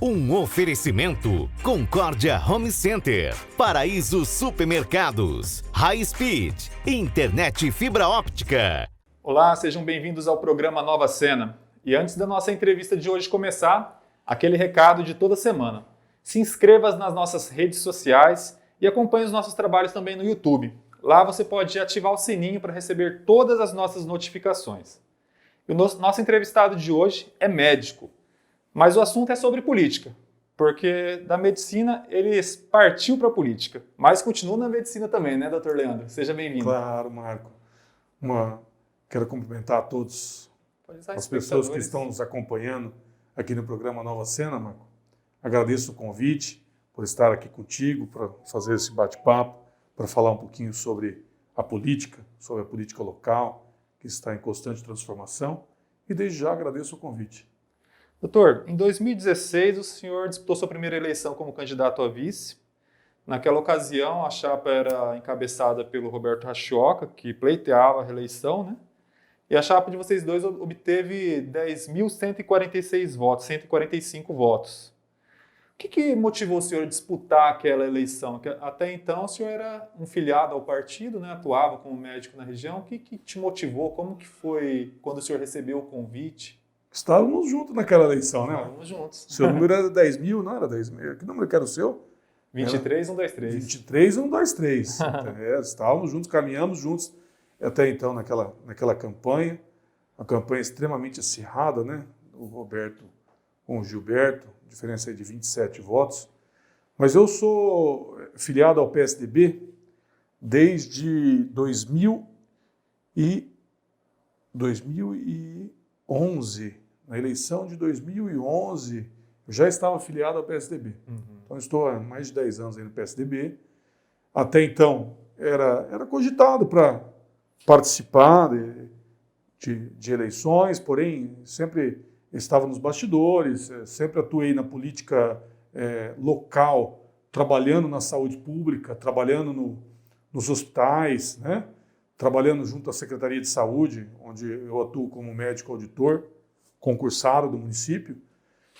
Um oferecimento Concórdia Home Center, Paraíso Supermercados, High Speed, Internet Fibra Óptica. Olá, sejam bem-vindos ao programa Nova Cena. E antes da nossa entrevista de hoje começar, aquele recado de toda semana. Se inscreva nas nossas redes sociais e acompanhe os nossos trabalhos também no YouTube. Lá você pode ativar o sininho para receber todas as nossas notificações. E o nosso entrevistado de hoje é médico. Mas o assunto é sobre política, porque da medicina ele partiu para a política, mas continua na medicina também, né, doutor Leandro? Seja bem-vindo. Claro, Marco. Quero cumprimentar a todos as pessoas que estão nos acompanhando aqui no programa Nova Cena, Marco. Agradeço o convite por estar aqui contigo, para fazer esse bate-papo, para falar um pouquinho sobre a política local, que está em constante transformação, e desde já agradeço o convite. Doutor, em 2016 o senhor disputou sua primeira eleição como candidato a vice. Naquela ocasião a chapa era encabeçada pelo Roberto Rachioca, que pleiteava a reeleição, né? E a chapa de vocês dois obteve 10.146 votos, 145 votos. O que motivou o senhor a disputar aquela eleição? Até então o senhor era um filiado ao partido, né? Atuava como médico na região. O que te motivou? Como que foi quando o senhor recebeu o convite? Estávamos juntos naquela eleição, né? Estávamos juntos. Seu número era 10.000, não era 10.000? Que número que era o seu? 23123. 23123. Estávamos juntos, caminhamos juntos até então naquela campanha. Uma campanha extremamente acirrada, né? O Roberto com o Gilberto, diferença aí de 27 votos. Mas eu sou filiado ao PSDB desde 2011. Na eleição de 2011, eu já estava filiado ao PSDB. Então, estou há mais de 10 anos aí no PSDB. Até então, era cogitado para participar de eleições, porém, sempre estava nos bastidores, sempre atuei na política local, trabalhando na saúde pública, trabalhando nos hospitais, né? Trabalhando junto à Secretaria de Saúde, onde eu atuo como médico auditor, concursado do município.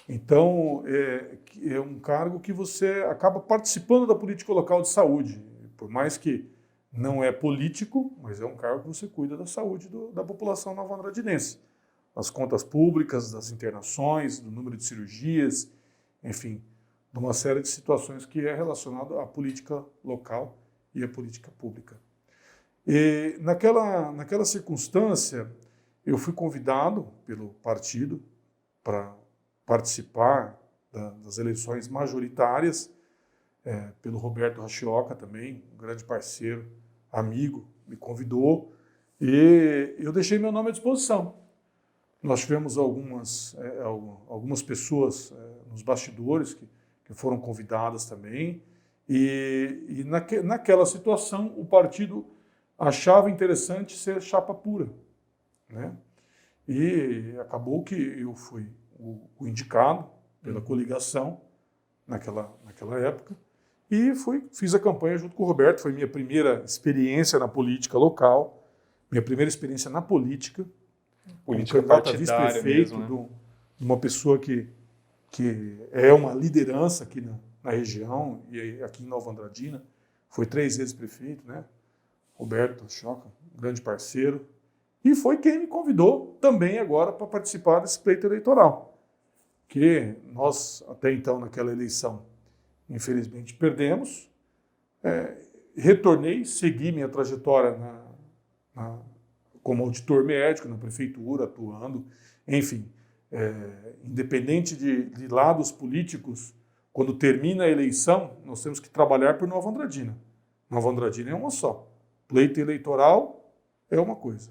Então, é um cargo que você acaba participando da política local de saúde. Por mais que não é político, mas é um cargo que você cuida da saúde da população nova-andradinense. Das contas públicas, das internações, do número de cirurgias, enfim, de uma série de situações que é relacionada à política local e à política pública. E naquela circunstância, eu fui convidado pelo partido para participar das eleições majoritárias, pelo Roberto Rachioca também, um grande parceiro, amigo, me convidou, e eu deixei meu nome à disposição. Nós tivemos algumas pessoas nos bastidores que foram convidadas também, e naquela situação o partido achava interessante ser chapa pura, né? E acabou que eu fui o indicado pela coligação naquela época e fiz a campanha junto com o Roberto. Foi minha primeira experiência na política local, minha primeira experiência na política, Política como candidato a partidária vice-prefeito, mesmo, né? de uma pessoa que é uma liderança aqui na região e aqui em Nova Andradina. Foi 3 vezes prefeito, né? Roberto Rachioca, um grande parceiro. E foi quem me convidou também agora para participar desse pleito eleitoral. Que nós, até então, naquela eleição, infelizmente perdemos. Retornei, segui minha trajetória como auditor médico na prefeitura, atuando. Enfim, independente de lados políticos, quando termina a eleição, nós temos que trabalhar por Nova Andradina. Nova Andradina é uma só. Pleito eleitoral é uma coisa.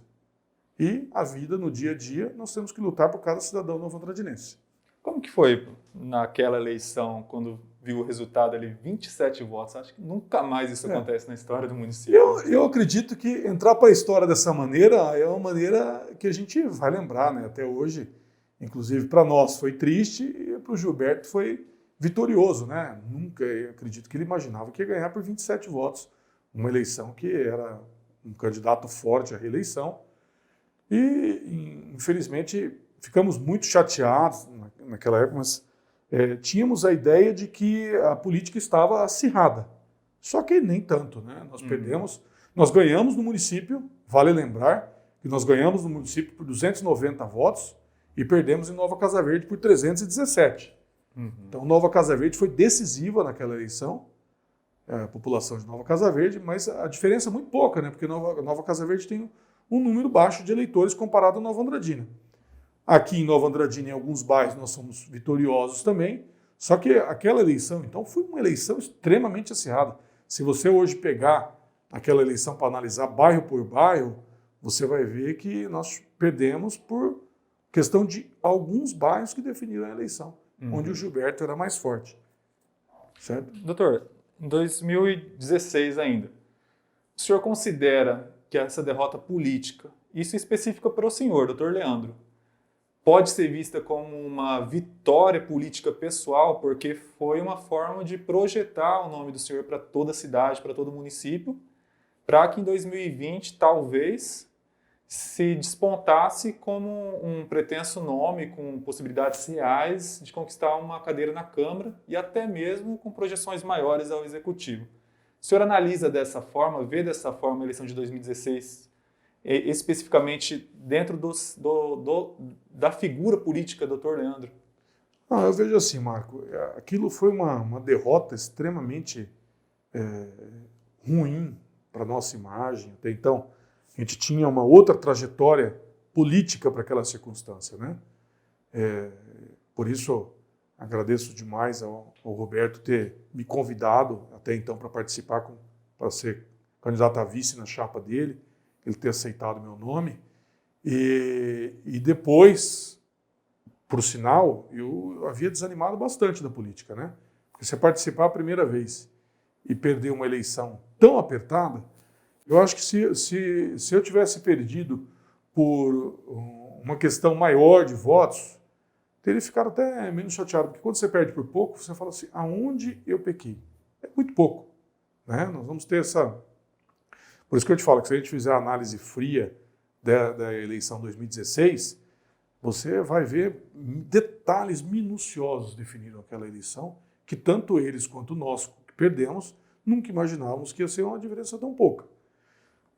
E a vida, no dia a dia, nós temos que lutar por cada cidadão nova-andradinense. Como que foi naquela eleição, quando viu o resultado ali, 27 votos? Acho que nunca mais isso acontece na história do município. Eu acredito que entrar para a história dessa maneira é uma maneira que a gente vai lembrar, né? Até hoje, inclusive para nós foi triste e para o Gilberto foi vitorioso, né? Nunca, eu acredito que ele imaginava que ia ganhar por 27 votos. Uma eleição que era um candidato forte à reeleição. E, infelizmente, ficamos muito chateados naquela época, mas tínhamos a ideia de que a política estava acirrada. Só que nem tanto, né? Nós ganhamos no município, vale lembrar que nós ganhamos no município por 290 votos e perdemos em Nova Casa Verde por 317. Então, Nova Casa Verde foi decisiva naquela eleição, a população de Nova Casa Verde, mas a diferença é muito pouca, né? Porque Nova Casa Verde tem um número baixo de eleitores comparado a Nova Andradina. Aqui em Nova Andradina, em alguns bairros, nós somos vitoriosos também, só que aquela eleição, então, foi uma eleição extremamente acirrada. Se você hoje pegar aquela eleição para analisar bairro por bairro, você vai ver que nós perdemos por questão de alguns bairros que definiram a eleição, onde o Gilberto era mais forte. Certo? Doutor, em 2016 ainda, o senhor considera que essa derrota política, isso é específica para o senhor, doutor Leandro, pode ser vista como uma vitória política pessoal, porque foi uma forma de projetar o nome do senhor para toda a cidade, para todo o município, para que em 2020, talvez, se despontasse como um pretenso nome com possibilidades reais de conquistar uma cadeira na Câmara e até mesmo com projeções maiores ao Executivo. O senhor analisa dessa forma, vê dessa forma a eleição de 2016, especificamente dentro da figura política do Dr. Leandro? Eu vejo assim, Marco, aquilo foi uma derrota extremamente ruim para a nossa imagem. Até então, a gente tinha uma outra trajetória política para aquela circunstância, né? Por isso, agradeço demais ao Roberto ter me convidado até então para participar, para ser candidato a vice na chapa dele, ele ter aceitado meu nome. E depois, por sinal, eu havia desanimado bastante da política, né? Porque você participar a primeira vez e perder uma eleição tão apertada, eu acho que se eu tivesse perdido por uma questão maior de votos, teria ficado até menos chateado, porque quando você perde por pouco, você fala assim, aonde eu pequei? É muito pouco, né? Nós vamos ter essa... Por isso que eu te falo que se a gente fizer a análise fria da eleição 2016, você vai ver detalhes minuciosos definindo aquela eleição, que tanto eles quanto nós que perdemos, nunca imaginávamos que ia ser uma diferença tão pouca.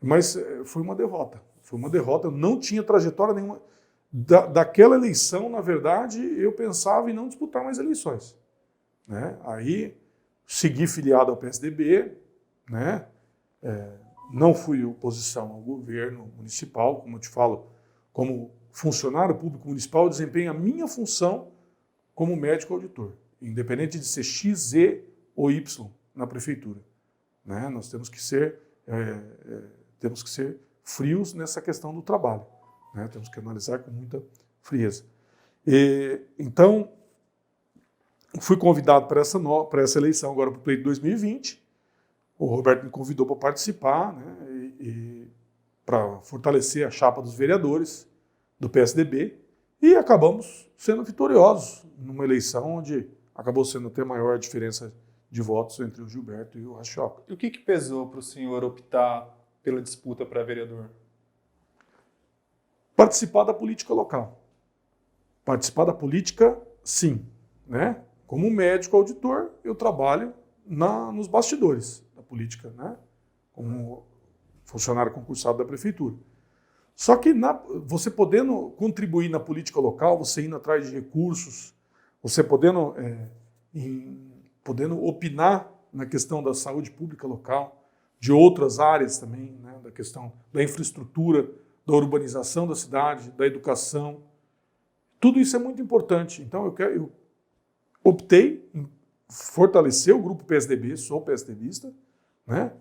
Mas foi uma derrota. Foi uma derrota, eu não tinha trajetória nenhuma. Daquela eleição, na verdade, eu pensava em não disputar mais eleições, né? Aí, segui filiado ao PSDB, né? Não fui oposição ao governo municipal, como eu te falo, como funcionário público municipal, eu desempenho a minha função como médico auditor, independente de ser X, Z ou Y na prefeitura, né? Nós temos que ser frios nessa questão do trabalho, né? Temos que analisar com muita frieza. Então, fui convidado para essa eleição agora para o pleito de 2020. O Roberto me convidou para participar, né? Para fortalecer a chapa dos vereadores do PSDB, e acabamos sendo vitoriosos numa eleição onde acabou sendo até maior a diferença de votos entre o Gilberto e o Rachoca. E o que pesou para o senhor optar pela disputa para vereador? Participar da política local. Participar da política, sim, né? Como médico auditor, eu trabalho nos bastidores da política, né? Como funcionário concursado da prefeitura. Só que você podendo contribuir na política local, você indo atrás de recursos, você podendo opinar na questão da saúde pública local, de outras áreas também, né? Da questão da infraestrutura, da urbanização da cidade, da educação. Tudo isso é muito importante. Então eu optei em fortalecer o grupo PSDB, sou PSDBista, né?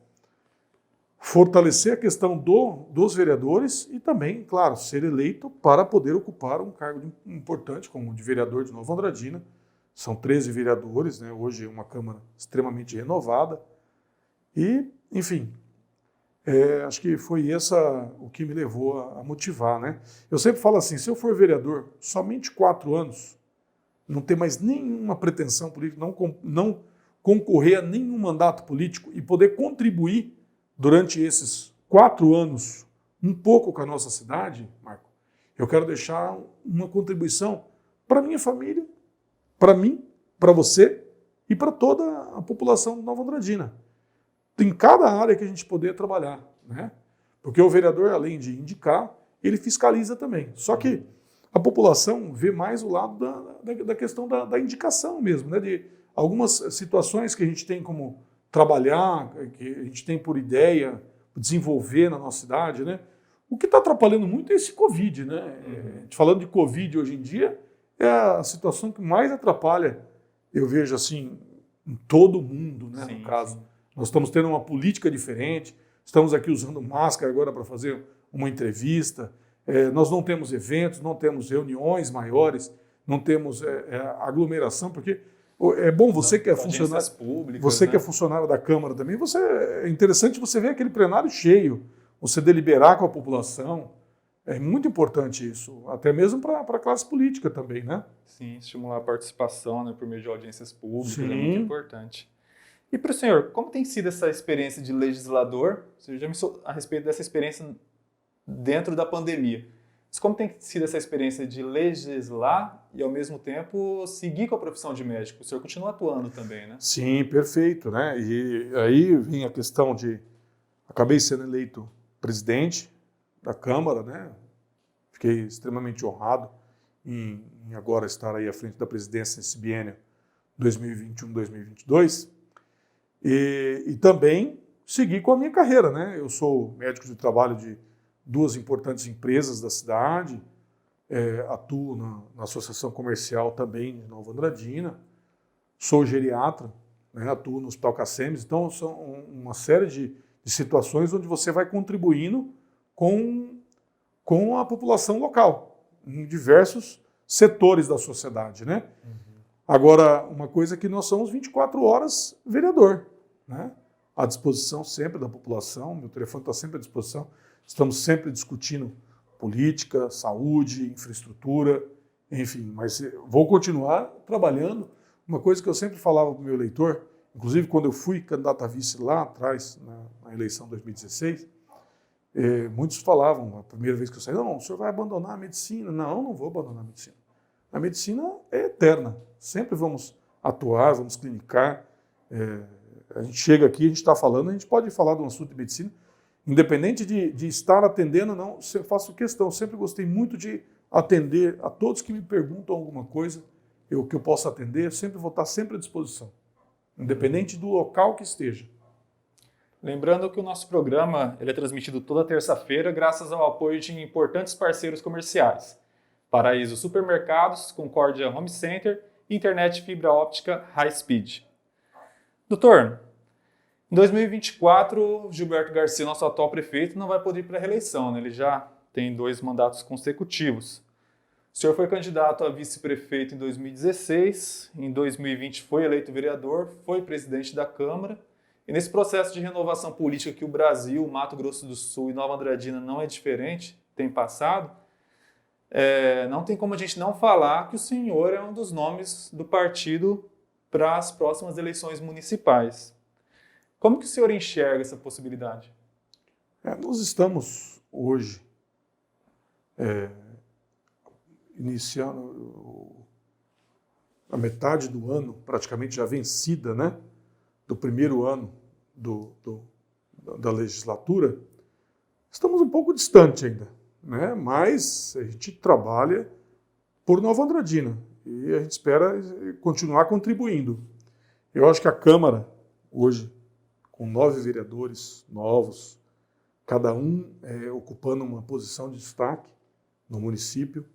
Fortalecer a questão dos vereadores e também, claro, ser eleito para poder ocupar um cargo importante como de vereador de Nova Andradina. São 13 vereadores, né? Hoje é uma Câmara extremamente renovada. E, enfim, acho que foi o que me levou a motivar, né? Eu sempre falo assim, se eu for vereador somente 4 anos, não ter mais nenhuma pretensão política, não concorrer a nenhum mandato político e poder contribuir durante esses 4 anos um pouco com a nossa cidade, Marco, eu quero deixar uma contribuição para a minha família, para mim para você e para toda a população de Nova Andradina. Em cada área que a gente poder trabalhar, né? Porque o vereador, além de indicar, ele fiscaliza também. Só que a população vê mais o lado da questão da indicação mesmo, né? De algumas situações que a gente tem como trabalhar, que a gente tem por ideia desenvolver na nossa cidade, né? O que está atrapalhando muito é esse Covid, né? Falando de Covid hoje em dia, é a situação que mais atrapalha, eu vejo assim, em todo o mundo, né? No caso. Nós estamos tendo uma política diferente, estamos aqui usando máscara agora para fazer uma entrevista, nós não temos eventos, não temos reuniões maiores, não temos aglomeração, porque é bom, você que é funcionário públicas, você, né? Que é funcionário da Câmara também, é interessante você ver aquele plenário cheio, você deliberar com a população, é muito importante isso, até mesmo para a classe política também, né? Sim, estimular a participação, né, por meio de audiências públicas. Sim. É muito importante. E para o senhor, como tem sido essa experiência de legislador? Você já me a respeito dessa experiência dentro da pandemia. Mas como tem sido essa experiência de legislar e, ao mesmo tempo, seguir com a profissão de médico? O senhor continua atuando também, né? Sim, perfeito, né? E aí vem a questão de... Acabei sendo eleito presidente da Câmara, né? Fiquei extremamente honrado em agora estar aí à frente da presidência nesse biênio 2021-2022. E também seguir com a minha carreira, né? Eu sou médico de trabalho de 2 importantes empresas da cidade, atuo na Associação Comercial também de Nova Andradina, sou geriatra, né? Atuo no Hospital Cacemes, então são uma série de situações onde você vai contribuindo com a população local, em diversos setores da sociedade, né? Agora, uma coisa é que nós somos 24 horas vereador, né? À disposição sempre da população, meu telefone está sempre à disposição, estamos sempre discutindo política, saúde, infraestrutura, enfim, mas vou continuar trabalhando. Uma coisa que eu sempre falava para o meu eleitor, inclusive quando eu fui candidato a vice lá atrás, na eleição de 2016, muitos falavam, a primeira vez que eu saí, não, o senhor vai abandonar a medicina. Não vou abandonar a medicina. A medicina é eterna. Sempre vamos atuar, vamos clinicar. A gente chega aqui, a gente está falando, a gente pode falar de um assunto de medicina, independente de estar atendendo, não, eu faço questão, sempre gostei muito de atender a todos que me perguntam alguma coisa, que eu possa atender, sempre vou estar sempre à disposição, independente do local que esteja. Lembrando que o nosso programa ele é transmitido toda terça-feira graças ao apoio de importantes parceiros comerciais. Paraíso Supermercados, Concórdia Home Center e Internet Fibra Óptica High Speed. Doutor, em 2024, Gilberto Garcia, nosso atual prefeito, não vai poder ir para a reeleição, né? Ele já tem 2 mandatos consecutivos. O senhor foi candidato a vice-prefeito em 2016, em 2020 foi eleito vereador, foi presidente da Câmara, e nesse processo de renovação política que o Brasil, Mato Grosso do Sul e Nova Andradina não é diferente, tem passado, não tem como a gente não falar que o senhor é um dos nomes do partido para as próximas eleições municipais. Como que o senhor enxerga essa possibilidade? Nós estamos hoje iniciando a metade do ano, praticamente já vencida, né? Do primeiro ano da legislatura. Estamos um pouco distante ainda, né? Mas a gente trabalha por Nova Andradina e a gente espera continuar contribuindo. Eu acho que a Câmara, hoje, com 9 vereadores novos, cada um ocupando uma posição de destaque no município,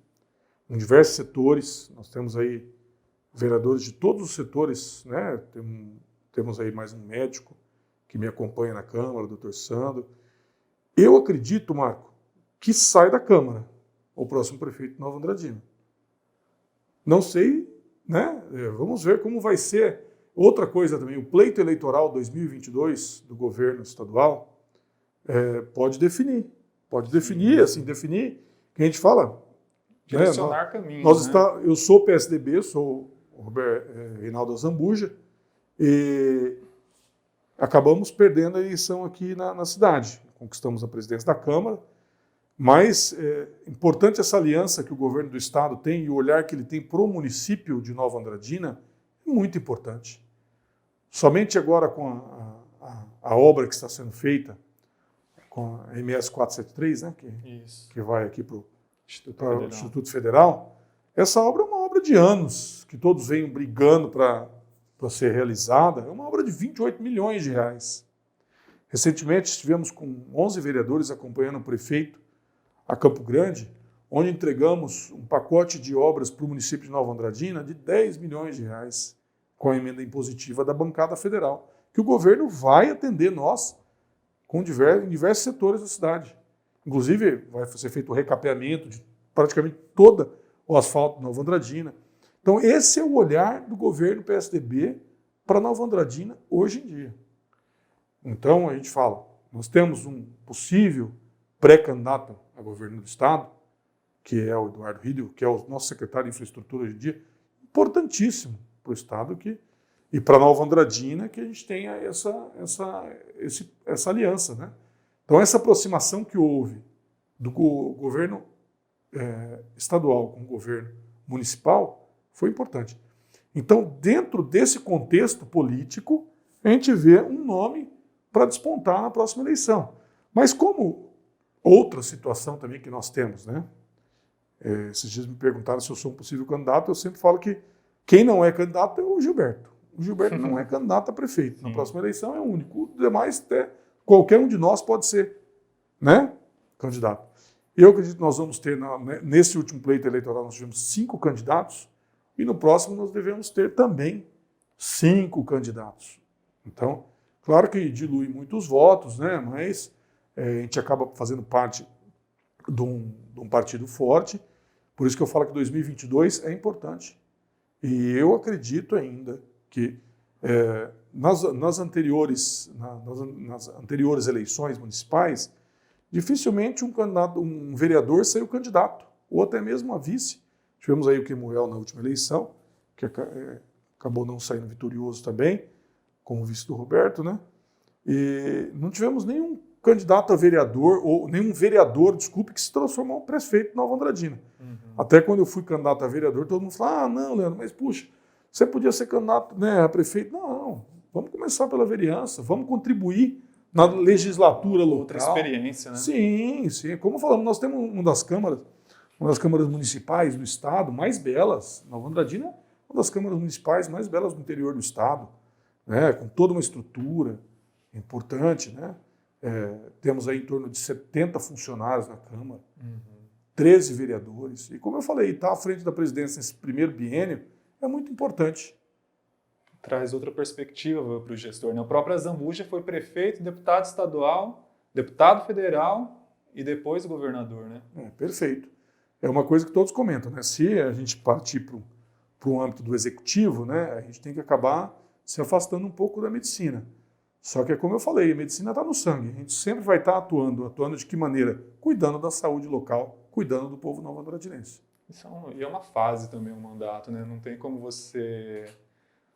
em diversos setores. Nós temos aí vereadores de todos os setores, né? Temos aí mais um médico que me acompanha na Câmara, o doutor Sandro. Eu acredito, Marco, que sai da Câmara o próximo prefeito de Nova Andradina. Não sei, né? Vamos ver como vai ser. Outra coisa também, o pleito eleitoral 2022 do governo estadual pode definir, assim, definir, que a gente fala... Direcionar caminhos, eu sou PSDB, sou o Reinaldo Azambuja, e acabamos perdendo a eleição aqui na cidade. Conquistamos a presidência da Câmara, mas é importante essa aliança que o governo do estado tem e o olhar que ele tem para o município de Nova Andradina muito importante. Somente agora com a obra que está sendo feita, com a MS 473, né, que vai aqui para o Instituto Federal, essa obra é uma obra de anos, que todos vêm brigando para ser realizada, é uma obra de 28 milhões de reais. Recentemente estivemos com 11 vereadores acompanhando o prefeito a Campo Grande, onde entregamos um pacote de obras para o município de Nova Andradina de 10 milhões de reais, com a emenda impositiva da bancada federal, que o governo vai atender nós em diversos setores da cidade. Inclusive, vai ser feito o recapeamento de praticamente todo o asfalto de Nova Andradina. Então, esse é o olhar do governo PSDB para Nova Andradina hoje em dia. Então, a gente fala, nós temos um possível pré-candidato a governo do Estado, que é o Eduardo Riedel, que é o nosso secretário de infraestrutura hoje em dia, importantíssimo para o Estado e para Nova Andradina que a gente tenha essa aliança, né? Então, essa aproximação que houve do governo estadual com o governo municipal foi importante. Então, dentro desse contexto político, a gente vê um nome para despontar na próxima eleição. Mas como outra situação também que nós temos, né? Esses dias me perguntaram se eu sou um possível candidato, eu sempre falo que quem não é candidato é o Gilberto. O Gilberto não é candidato a prefeito. Na próxima eleição é o único. O demais, qualquer um de nós pode ser, né, candidato. Eu acredito que nós vamos ter, nesse último pleito eleitoral, nós tivemos 5 candidatos, e no próximo nós devemos ter também 5 candidatos. Então, claro que dilui muitos votos, né, mas a gente acaba fazendo parte de um partido forte, por isso que eu falo que 2022 é importante. E eu acredito ainda que nas anteriores eleições municipais, dificilmente um vereador saiu candidato, ou até mesmo a vice. Tivemos aí o Kemuel na última eleição, que acabou não saindo vitorioso também, como vice do Roberto, né? E não tivemos nenhum candidato a vereador, ou nenhum vereador, desculpe, que se transformou em prefeito de Nova Andradina. Até quando eu fui candidato a vereador, todo mundo falou, não, Leandro, mas puxa, você podia ser candidato, né, a prefeito. Não, vamos começar pela vereança, vamos contribuir na legislatura local. Outra experiência, né? Sim. Como falamos, nós temos uma das câmaras municipais do estado mais belas. Nova Andradina é uma das câmaras municipais mais belas do interior do estado, né, com toda uma estrutura importante, né? Temos aí em torno de 70 funcionários na Câmara, 13 vereadores. E como eu falei, estar à frente da presidência nesse primeiro biênio é muito importante. Traz outra perspectiva para o gestor, né? O próprio Azambuja foi prefeito, deputado estadual, deputado federal e depois governador, né? Perfeito. É uma coisa que todos comentam, né? Se a gente partir para o âmbito do executivo, né, a gente tem que acabar se afastando um pouco da medicina. Só que, como eu falei, a medicina está no sangue. A gente sempre vai estar atuando de que maneira? Cuidando da saúde local, cuidando do povo nova-andradinense. E é uma fase também, um mandato, né? Não tem como você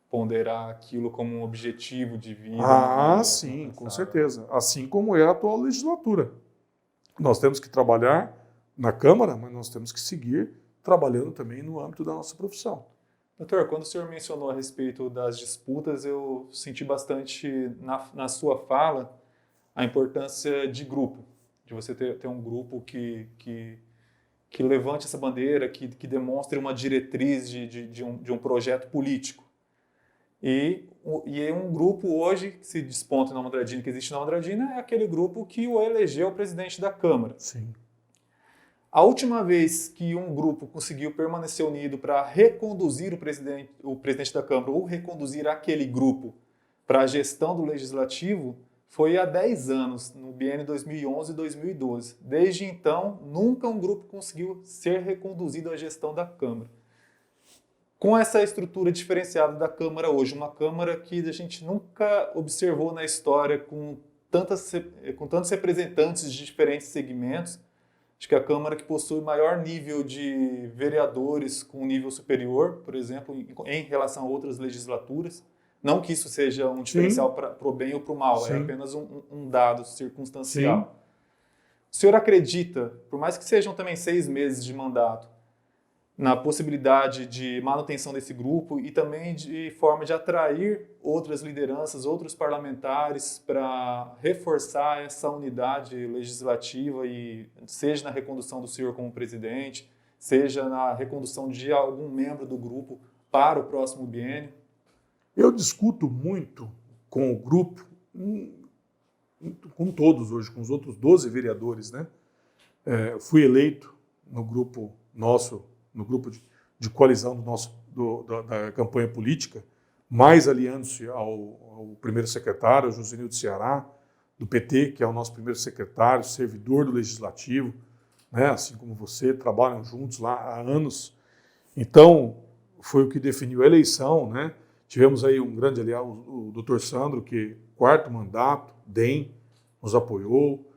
ponderar aquilo como um objetivo de vida. Sim, com certeza. Assim como é a atual legislatura. Nós temos que trabalhar na Câmara, mas nós temos que seguir trabalhando também no âmbito da nossa profissão. Doutor, quando o senhor mencionou a respeito das disputas, eu senti bastante na sua fala a importância de grupo, de você ter um grupo que levante essa bandeira, que demonstre uma diretriz de um projeto político. E um grupo hoje que se desponta em Nova Andradina, que existe em Nova Andradina, é aquele grupo que o elegeu presidente da Câmara. Sim. A última vez que um grupo conseguiu permanecer unido para reconduzir o presidente da Câmara ou reconduzir aquele grupo para a gestão do Legislativo foi há 10 anos, no biênio 2011 e 2012. Desde então, nunca um grupo conseguiu ser reconduzido à gestão da Câmara. Com essa estrutura diferenciada da Câmara hoje, uma Câmara que a gente nunca observou na história com tantos representantes de diferentes segmentos, acho que a Câmara que possui maior nível de vereadores com nível superior, por exemplo, em relação a outras legislaturas. Não que isso seja um diferencial para o bem ou para o mal, é apenas um dado circunstancial. O senhor acredita, por mais que sejam também 6 meses de mandato, na possibilidade de manutenção desse grupo e também de forma de atrair outras lideranças, outros parlamentares para reforçar essa unidade legislativa e seja na recondução do senhor como presidente, seja na recondução de algum membro do grupo para o próximo biênio? Eu discuto muito com o grupo, com todos hoje, com os outros 12 vereadores, né? Fui eleito no grupo nosso, no grupo de coalizão da campanha política, mais aliando-se ao primeiro secretário, Josenildo Ceará, do PT, que é o nosso primeiro secretário, servidor do Legislativo, né, assim como você, trabalham juntos lá há anos. Então, foi o que definiu a eleição, né? Tivemos aí um grande aliado, o doutor Sandro, que 4º mandato, DEM, nos apoiou,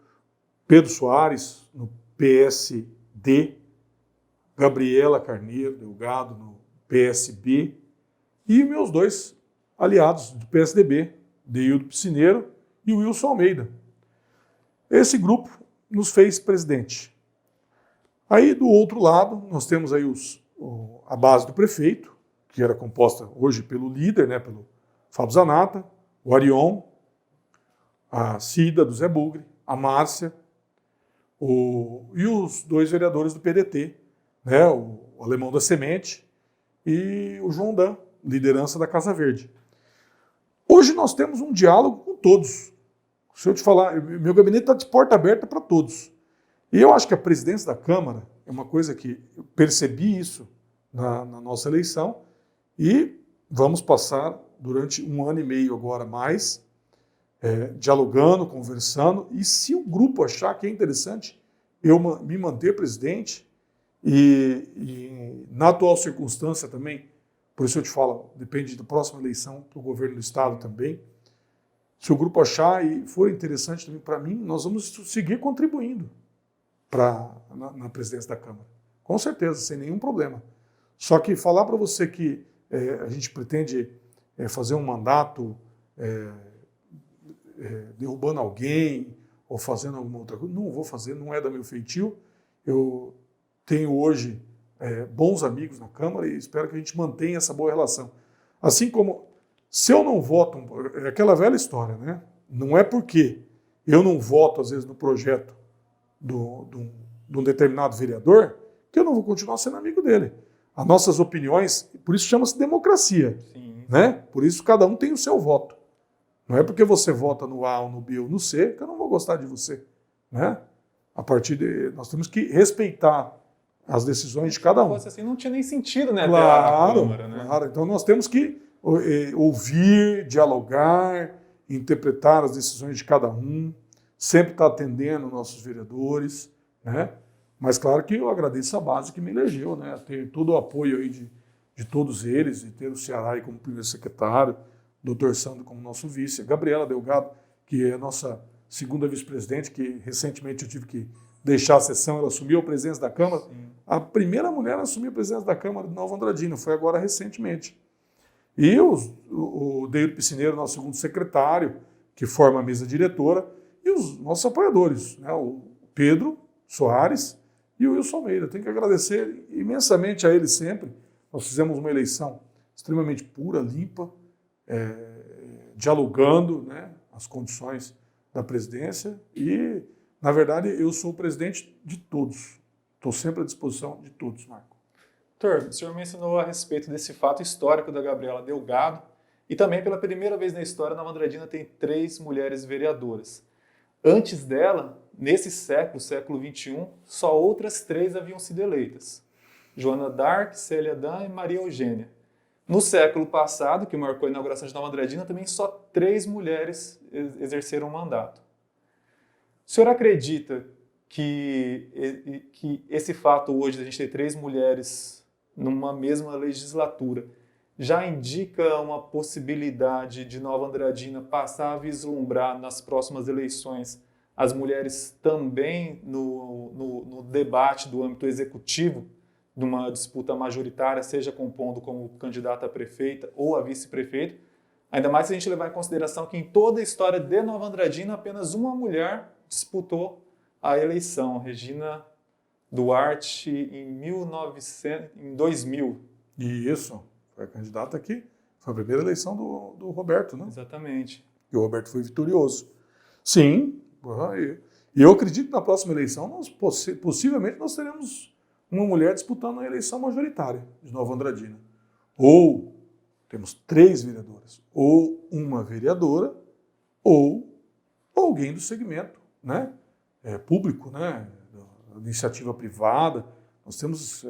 Pedro Soares, no PSD, Gabriela Carneiro Delgado, no PSB, e meus 2 aliados do PSDB, Deildo Piscineiro e o Wilson Almeida. Esse grupo nos fez presidente. Aí, do outro lado, nós temos aí a base do prefeito, que era composta hoje pelo líder, né, pelo Fábio Zanata, o Arion, a Cida do Zé Bugre, a Márcia, e os 2 vereadores do PDT, né, o Alemão da Semente e o João Dan, liderança da Casa Verde. Hoje nós temos um diálogo com todos. Se eu te falar, meu gabinete está de porta aberta para todos. E eu acho que a presidência da Câmara é uma coisa que eu percebi isso na nossa eleição e vamos passar durante 1 ano e meio agora mais, dialogando, conversando, e se o grupo achar que é interessante eu me manter presidente, e na atual circunstância também, por isso eu te falo, depende da próxima eleição do governo do Estado também, se o grupo achar e for interessante também para mim, nós vamos seguir contribuindo na presidência da Câmara. Com certeza, sem nenhum problema. Só que falar para você que a gente pretende fazer um mandato derrubando alguém ou fazendo alguma outra coisa, não vou fazer, não é da meu feitio. Eu tenho hoje bons amigos na Câmara e espero que a gente mantenha essa boa relação. Assim como, se eu não voto, é aquela velha história, né? Não é porque eu não voto, às vezes, no projeto de um determinado vereador que eu não vou continuar sendo amigo dele. As nossas opiniões, por isso chama-se democracia. Sim. Né? Por isso cada um tem o seu voto. Não é porque você vota no A, ou no B ou no C que eu não vou gostar de você. Né? Nós temos que respeitar as decisões de cada um. Se fosse assim, não tinha nem sentido, né? Claro, ter a Câmara, né? Claro. Então nós temos que ouvir, dialogar, interpretar as decisões de cada um, sempre estar atendendo nossos vereadores, né? Mas claro que eu agradeço a base que me elegeu, né? Ter todo o apoio aí de todos eles, e ter o Ceará aí como primeiro secretário, o Dr. Sandro como nosso vice, a Gabriela Delgado, que é a nossa segunda vice-presidente, que recentemente eu tive que deixar a sessão, ela assumiu a presidência da Câmara. Sim. A primeira mulher a assumir a presidência da Câmara de Nova Andradina, foi agora recentemente. E o Deildo Piscineiro, nosso segundo secretário, que forma a mesa diretora, e os nossos apoiadores, né? O Pedro Soares e o Wilson Almeida. Tenho que agradecer imensamente a eles sempre. Nós fizemos uma eleição extremamente pura, limpa, dialogando, né, as condições da presidência e, na verdade, eu sou o presidente de todos. Estou sempre à disposição de todos, Marco. Doutor, o senhor mencionou a respeito desse fato histórico da Gabriela Delgado e também, pela primeira vez na história, Nova Andradina tem 3 mulheres vereadoras. Antes dela, nesse século XXI, só outras 3 haviam sido eleitas. Joana Dark, Célia Dan e Maria Eugênia. No século passado, que marcou a inauguração de Nova Andradina, também só 3 mulheres exerceram o mandato. O senhor acredita que esse fato hoje, de a gente ter 3 mulheres numa mesma legislatura, já indica uma possibilidade de Nova Andradina passar a vislumbrar nas próximas eleições as mulheres também no debate do âmbito executivo, numa disputa majoritária, seja compondo como candidata a prefeita ou a vice-prefeito, ainda mais se a gente levar em consideração que em toda a história de Nova Andradina apenas uma mulher disputou a eleição, Regina Duarte em 2000. Isso, foi a candidata aqui. Foi a primeira eleição do Roberto, né? Exatamente. E o Roberto foi vitorioso. Sim, e eu acredito que na próxima eleição, possivelmente, nós teremos uma mulher disputando a eleição majoritária de Nova Andradina. Ou temos 3 vereadoras, ou uma vereadora, ou alguém do segmento, né? Público, né? Da iniciativa privada. Nós temos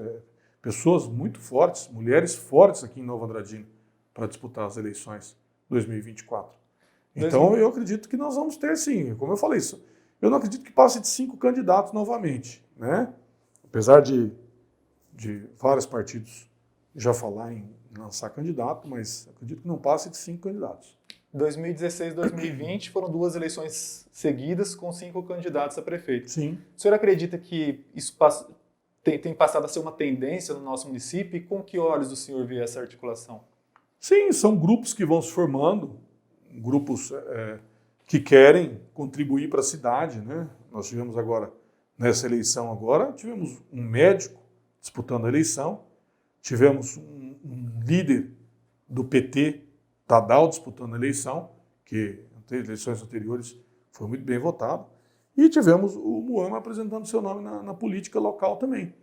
pessoas muito fortes, mulheres fortes aqui em Nova Andradina para disputar as eleições 2024. Então, eu acredito que nós vamos ter, sim, como eu falei isso, eu não acredito que passe de 5 candidatos novamente, né? Apesar de vários partidos já falar em lançar candidato, mas acredito que não passe de 5 candidatos. 2016 e 2020 foram 2 eleições seguidas com 5 candidatos a prefeito. Sim. O senhor acredita que isso tem passado a ser uma tendência no nosso município? E com que olhos o senhor vê essa articulação? Sim, são grupos que vão se formando, grupos que querem contribuir para a cidade, né? Nós tivemos agora, nessa eleição agora, tivemos um médico disputando a eleição, tivemos um líder do PT, Tadal, disputando a eleição, que em eleições anteriores foi muito bem votado, e tivemos o Muama apresentando seu nome na política local também.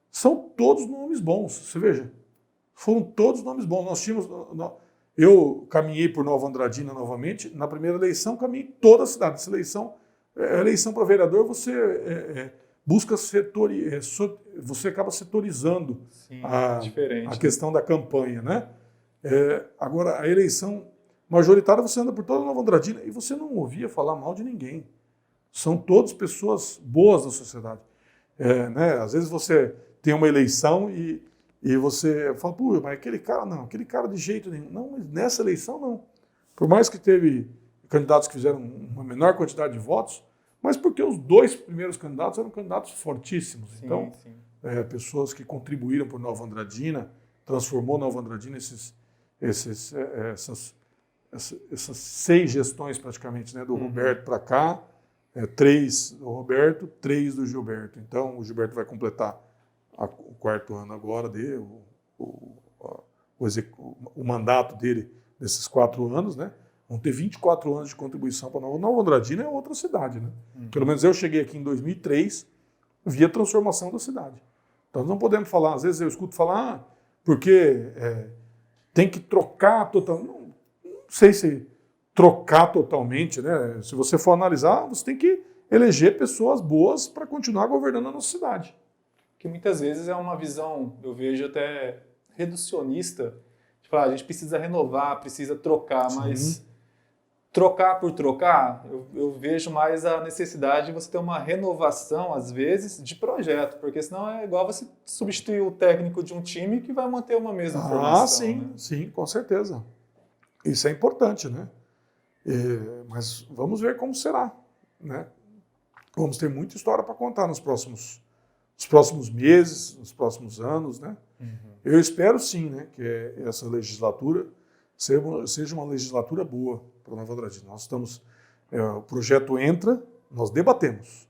São todos nomes bons, você veja, foram todos nomes bons. Nós tínhamos... Eu caminhei por Nova Andradina novamente. Na primeira eleição, caminhei toda a cidade. Essa eleição, a eleição para vereador, você busca você acaba setorizando Sim, a questão da campanha, né? Agora, a eleição majoritária, você anda por toda Nova Andradina e você não ouvia falar mal de ninguém. São todas pessoas boas da sociedade. Né? Às vezes você tem uma eleição e você fala, pô, mas aquele cara não, aquele cara de jeito nenhum. Não, mas nessa eleição não. Por mais que teve candidatos que fizeram uma menor quantidade de votos, mas porque os 2 primeiros candidatos eram candidatos fortíssimos. Sim, então, sim. Pessoas que contribuíram por Nova Andradina, transformou Nova Andradina essas 6 gestões praticamente, né, do Roberto para cá, 3 do Roberto, 3 do Gilberto. Então, o Gilberto vai completar o 4º ano agora dele, o mandato dele nesses 4 anos, né? Vão ter 24 anos de contribuição para Nova Andradina, é outra cidade, né? Pelo menos eu cheguei aqui em 2003, vi a transformação da cidade. Então, nós não podemos falar, às vezes eu escuto falar, porque tem que trocar totalmente. Não sei se trocar totalmente, né? Se você for analisar, você tem que eleger pessoas boas para continuar governando a nossa cidade. Que muitas vezes é uma visão, eu vejo até reducionista, de falar, a gente precisa renovar, precisa trocar, mas trocar por trocar, eu vejo mais a necessidade de você ter uma renovação, às vezes, de projeto, porque senão é igual você substituir o técnico de um time que vai manter uma mesma formação. Sim, né? Sim, com certeza. Isso é importante, né? Mas vamos ver como será, né? Vamos ter muita história para contar nos próximos meses, nos próximos anos, né? Eu espero sim, né, que essa legislatura seja uma legislatura boa para Nova Andradina. Nós estamos, o projeto entra, nós debatemos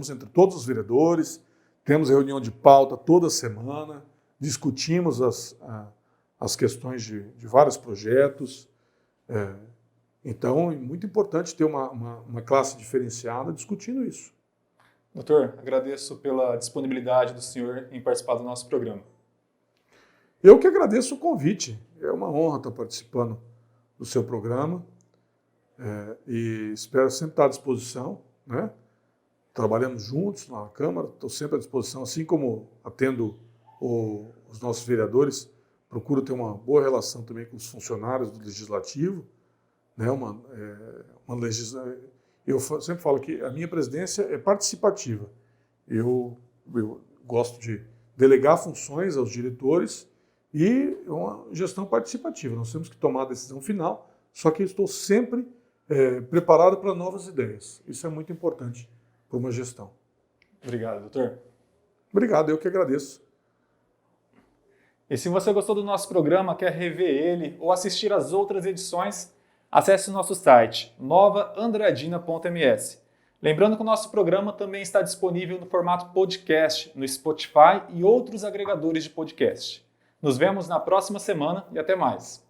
entre todos os vereadores, temos reunião de pauta toda semana, discutimos as questões de vários projetos. Então, é muito importante ter uma classe diferenciada discutindo isso. Doutor, agradeço pela disponibilidade do senhor em participar do nosso programa. Eu que agradeço o convite. É uma honra estar participando do seu programa e espero sempre estar à disposição, né? Trabalhamos juntos na Câmara, estou sempre à disposição, assim como atendo os nossos vereadores, procuro ter uma boa relação também com os funcionários do Legislativo, né? Eu sempre falo que a minha presidência é participativa. Eu gosto de delegar funções aos diretores e é uma gestão participativa. Nós temos que tomar a decisão final, só que eu estou sempre preparado para novas ideias. Isso é muito importante para uma gestão. Obrigado, doutor. Obrigado, eu que agradeço. E se você gostou do nosso programa, quer rever ele ou assistir às outras edições, acesse o nosso site novaandradina.ms. Lembrando que o nosso programa também está disponível no formato podcast, no Spotify e outros agregadores de podcast. Nos vemos na próxima semana e até mais.